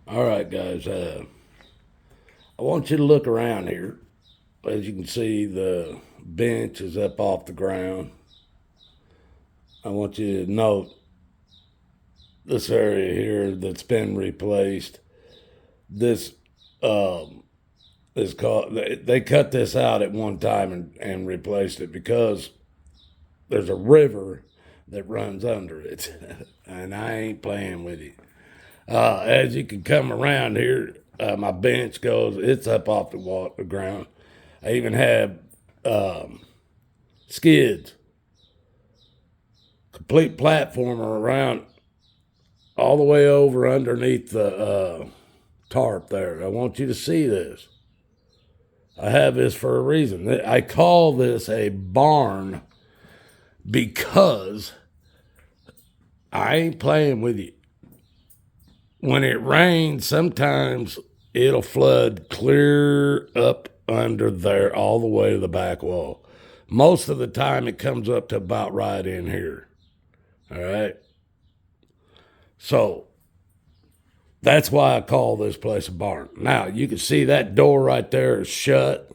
All right, guys. I want you to look around here. As you can see, the bench is up off the ground. I want you to note this area here that's been replaced. This is called. They cut this out at one time and replaced it because there's a river that runs under it, and I ain't playing with it. As you can come around here, my bench goes. It's up off the ground. I even have skids, complete platform around all the way over underneath the tarp there. I want you to see this. I have this for a reason. I call this a barn because I ain't playing with you. When it rains, sometimes it'll flood clear up under there all the way to the back wall. Most of the time, it comes up to about right in here. All right. So that's why I call this place a barn. Now, you can see that door right there is shut.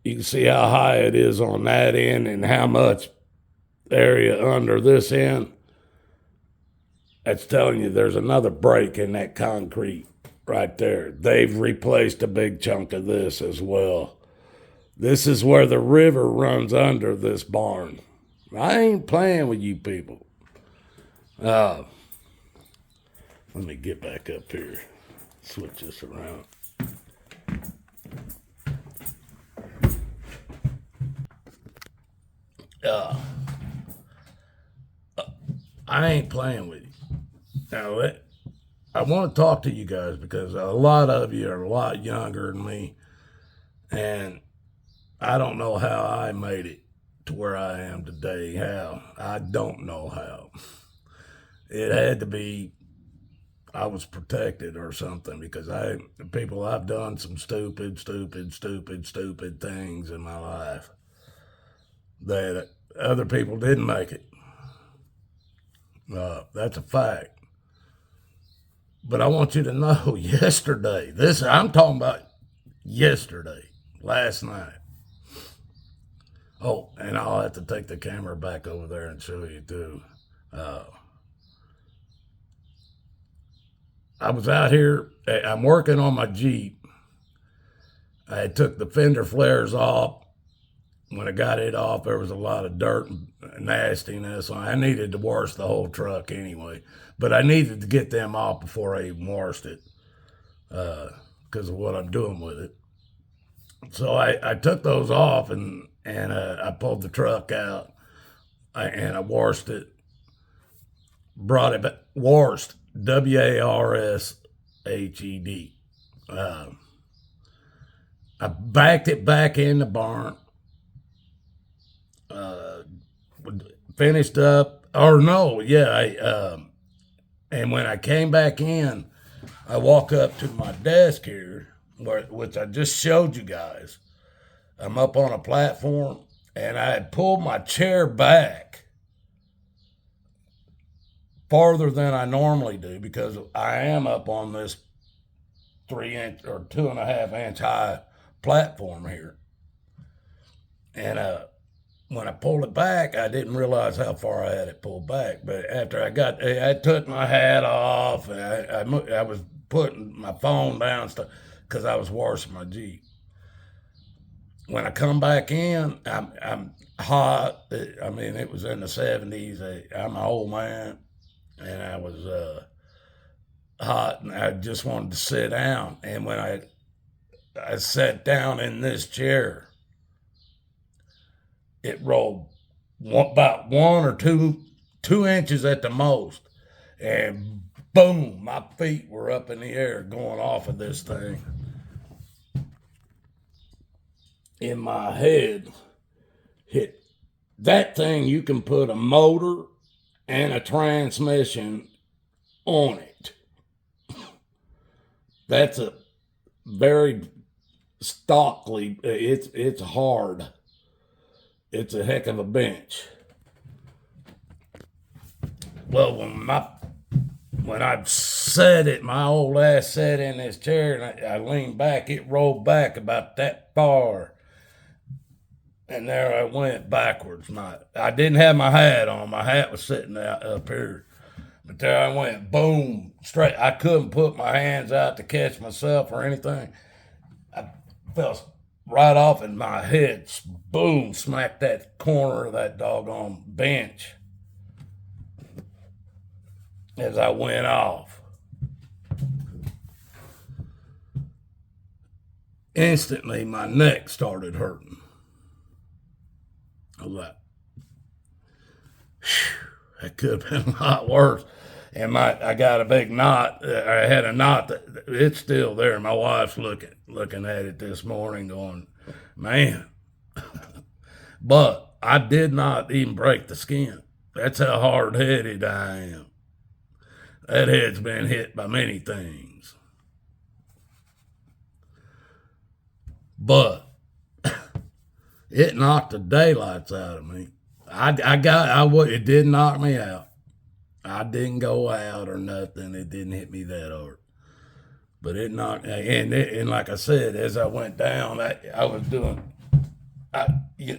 You can see how high it is on that end and how much area under this end. That's telling you there's another break in that concrete right there. They've replaced a big chunk of this as well. This is where the river runs under this barn. I ain't playing with you people. Let me get back up here. Switch this around. I ain't playing with you. Now, I want to talk to you guys because a lot of you are a lot younger than me, and I don't know how I made it to where I am today. How? I don't know how. It had to be I was protected or something because I've done some stupid things in my life that other people didn't make it. That's a fact. But I want you to know yesterday, I'm talking about yesterday, last night. Oh, and I'll have to take the camera back over there and show you too. I was out here, I'm working on my Jeep. I took the fender flares off. When I got it off, there was a lot of dirt and nastiness. I needed to wash the whole truck anyway, but I needed to get them off before I even washed it because of what I'm doing with it. So I took those off and I pulled the truck out and I washed it, brought it back, washed, WARSHED. I backed it back in the barn. Finished up, or no, yeah. And when I came back in, I walk up to my desk here, which I just showed you guys. I'm up on a platform, and I had pulled my chair back farther than I normally do because I am up on this 3-inch or 2.5-inch high platform here, and when I pulled it back, I didn't realize how far I had it pulled back. But after I took my hat off, and I was putting my phone down because I was washing my Jeep. When I come back in, I'm hot. I mean, it was in the 70s. I'm an old man, and I was hot, and I just wanted to sit down. And when I sat down in this chair, it rolled about 1 or 2 inches at the most, and boom, my feet were up in the air going off of this thing. In my head, hit that thing. You can put a motor and a transmission on it. That's a very stockly. It's hard. It's a heck of a bench. Well, when I my old ass sat in this chair, and I leaned back. It rolled back about that far, and there I went backwards. I didn't have my hat on. My hat was sitting out up here. But there I went, boom, straight. I couldn't put my hands out to catch myself or anything. I fell right off, and my head, boom, smacked that corner of that doggone bench as I went off. Instantly, my neck started hurting. I was like, that could have been a lot worse. And I got a big knot. I had a knot that it's still there. My wife's looking at it this morning, going, man. But I did not even break the skin. That's how hard-headed I am. That head's been hit by many things. But it knocked the daylights out of me. It did knock me out. I didn't go out or nothing. It didn't hit me that hard. But it knocked, and like I said, as I went down, I was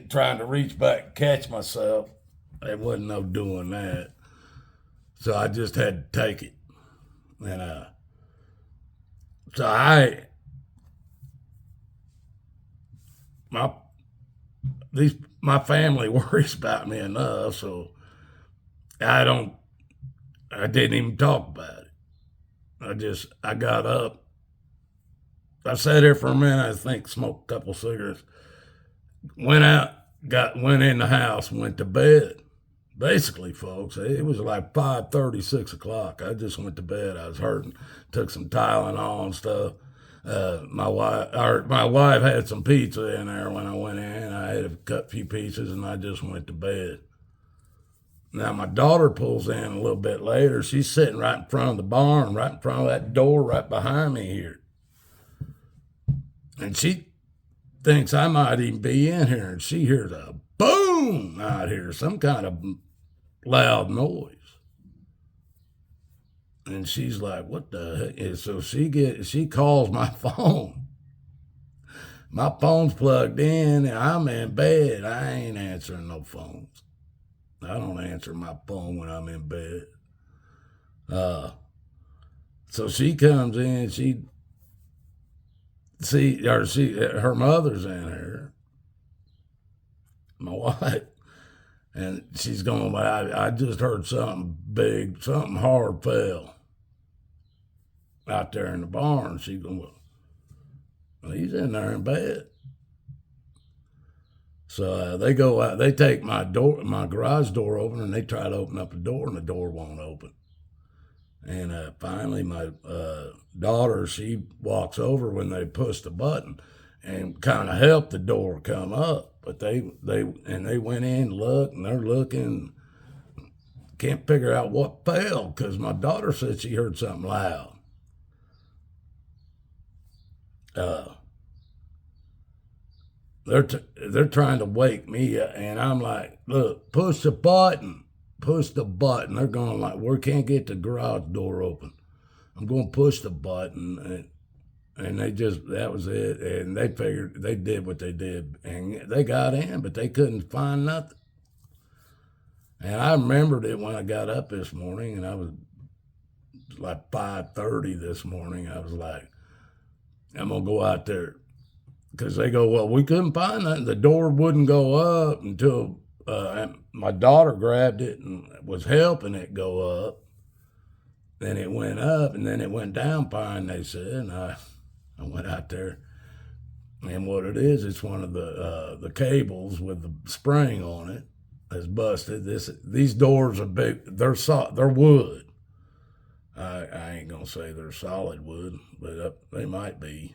trying to reach back and catch myself. There wasn't no doing that. So I just had to take it. And my family worries about me enough, so I didn't even talk about it. I got up. I sat there for a minute, I think, smoked a couple cigarettes, went out, went in the house, went to bed. Basically, folks, it was like 5:30, 6 o'clock. I just went to bed. I was hurting. Took some Tylenol and stuff. My wife had some pizza in there when I went in. I had a few pieces, and I just went to bed. Now, my daughter pulls in a little bit later. She's sitting right in front of the barn, right in front of that door right behind me here. And she thinks I might even be in here, and she hears a boom out here, some kind of loud noise. And she's like, what the heck? And so she calls my phone. My phone's plugged in, and I'm in bed. I ain't answering no phones. I don't answer my phone when I'm in bed. So she comes in, her mother's in here, my wife, and she's going, I just heard something big, something hard fell out there in the barn. She's going, well, he's in there in bed. So they go out, they take my garage door open, and they try to open up the door, and the door won't open. And finally, my daughter, she walks over when they push the button and kind of help the door come up. But they went in and looked, and they're looking, can't figure out what fell, because my daughter said she heard something loud. They're trying to wake me up, and I'm like, look, push the button. Push the button. They're going like, we can't get the garage door open. I'm going to push the button. And that was it. And they figured, they did what they did. And they got in, but they couldn't find nothing. And I remembered it when I got up this morning, and I was like 5:30 this morning. I was like, I'm going to go out there. Because they go, well, we couldn't find nothing. The door wouldn't go up until my daughter grabbed it and was helping it go up. Then it went up, and then it went down fine, they said. And I went out there, and what it is, it's one of the cables with the spring on it that's busted. These doors are big. They're wood. I ain't gonna say they're solid wood, but they might be.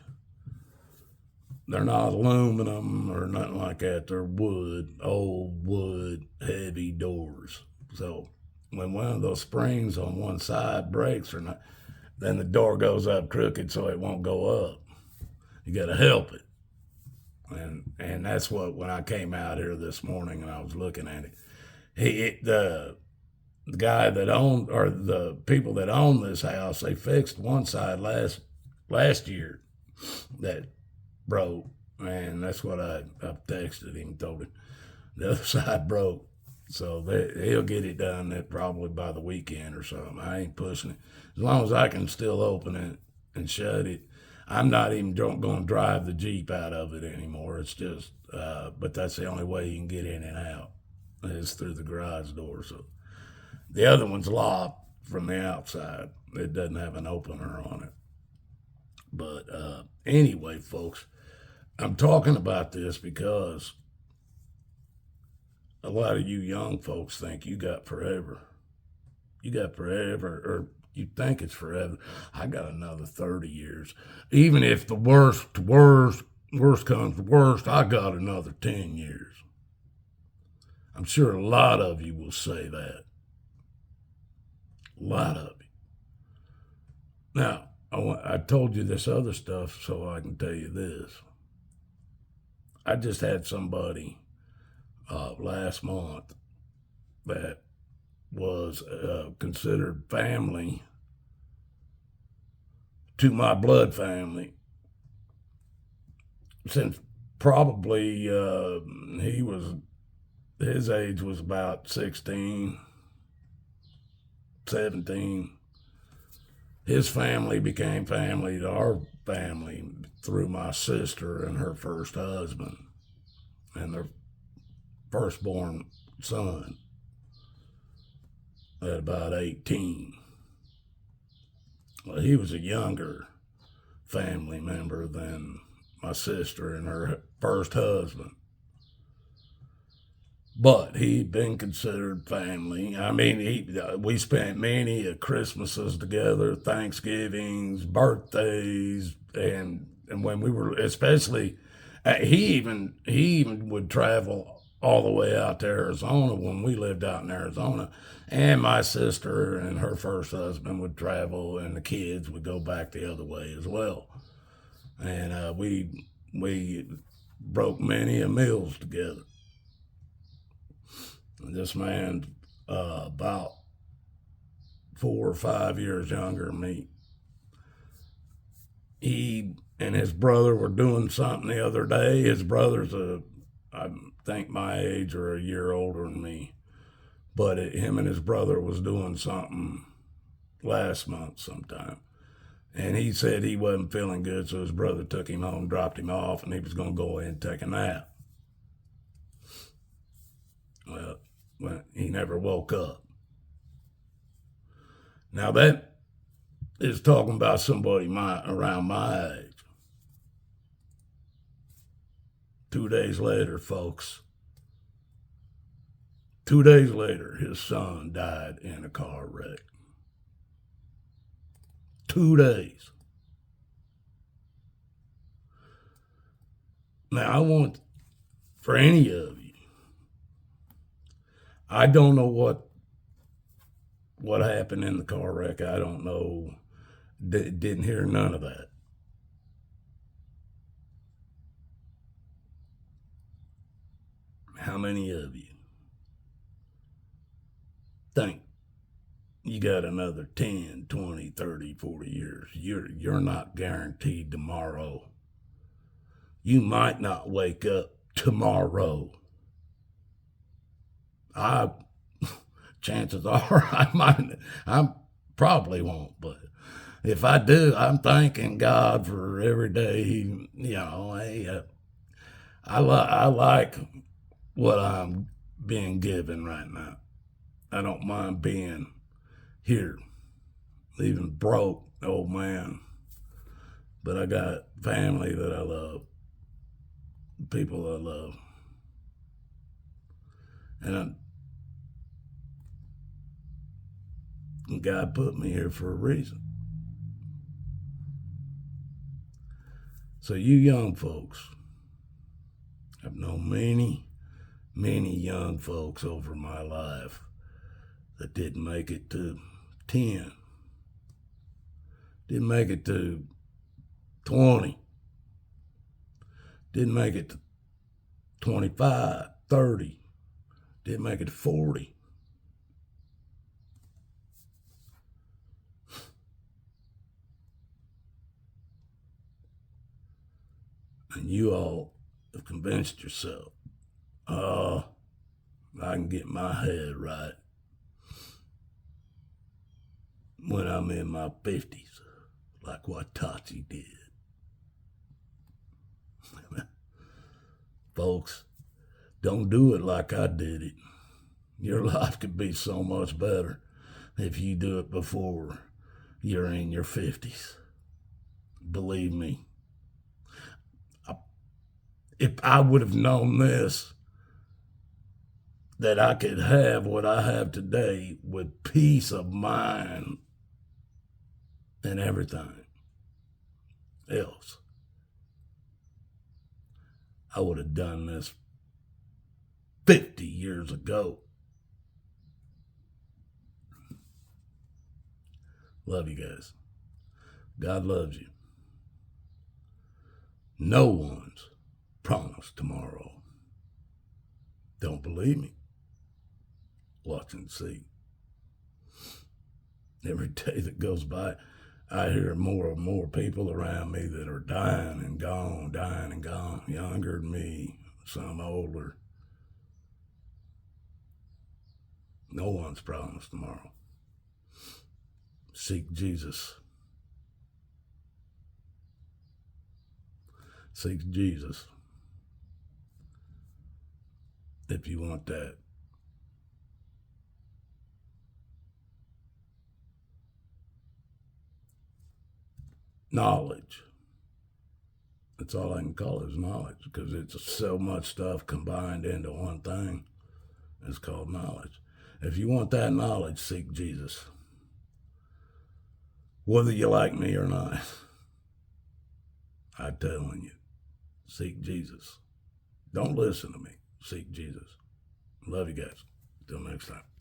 They're not aluminum or nothing like that. They're wood, old wood, heavy doors. So when one of those springs on one side breaks or not, then the door goes up crooked so it won't go up. You got to help it. And that's what, when I came out here this morning and I was looking at it, the guy that owned, or the people that own this house, they fixed one side last year that broke, and that's what I texted him, told him the other side broke. So he'll get it done probably by the weekend or something. I ain't pushing it. As long as I can still open it and shut it, I'm not even going to drive the Jeep out of it anymore. It's just, but that's the only way you can get in and out is through the garage door. So the other one's locked from the outside. It doesn't have an opener on it. But anyway, folks, I'm talking about this because a lot of you young folks think you got forever. You got forever, or you think it's forever. I got another 30 years. Even if the worst comes to worst, I got another 10 years. I'm sure a lot of you will say that. A lot of you. Now, I told you this other stuff so I can tell you this. I just had somebody last month that was considered family to my blood family since probably his age was about 16, 17. His family became family to our family through my sister and her first husband and their firstborn son at about 18. Well, he was a younger family member than my sister and her first husband. But he'd been considered family. I mean, we spent many Christmases together, Thanksgivings, birthdays, and when we were, especially, he even would travel all the way out to Arizona when we lived out in Arizona. And my sister and her first husband would travel, and the kids would go back the other way as well. And we broke many a meals together. This man's about 4 or 5 years younger than me. He and his brother were doing something the other day. His brother's I think my age or a year older than me. But him and his brother was doing something last month sometime. And he said he wasn't feeling good, so his brother took him home, dropped him off, and he was going to go ahead and take a nap. Well, he never woke up. Now that is talking about somebody around my age. 2 days later, folks, 2 days later, his son died in a car wreck. 2 days. Now, I want, for any of you, I don't know what happened in the car wreck. I don't know. Didn't hear none of that. How many of you think you got another 10, 20, 30, 40 years? You're not guaranteed tomorrow. You might not wake up tomorrow. Chances are I probably won't, but if I do, I'm thanking God for every day. Hey, I like what I'm being given right now. I don't mind being here, even broke, old man. But I got family that I love, people I love. And God put me here for a reason. So you young folks, I've known many young folks over my life that didn't make it to 10, didn't make it to 20, didn't make it to 25, 30, didn't make it to 40. And you all have convinced yourself, oh, I can get my head right when I'm in my 50s, like what Tati did. Folks, don't do it like I did it. Your life could be so much better if you do it before you're in your 50s. Believe me. If I would have known this, that I could have what I have today with peace of mind and everything else, I would have done this 50 years ago. Love you guys. God loves you. No one's promised tomorrow. Don't believe me? Watch and see. Every day that goes by, I hear more and more people around me that are dying and gone, younger than me, some older. No one's promised tomorrow. Seek Jesus. Seek Jesus if you want that. Knowledge. That's all I can call it, is knowledge, because it's so much stuff combined into one thing. It's called knowledge. If you want that knowledge, seek Jesus. Whether you like me or not, I'm telling you, seek Jesus. Don't listen to me. Seek Jesus. Love you guys. Till next time.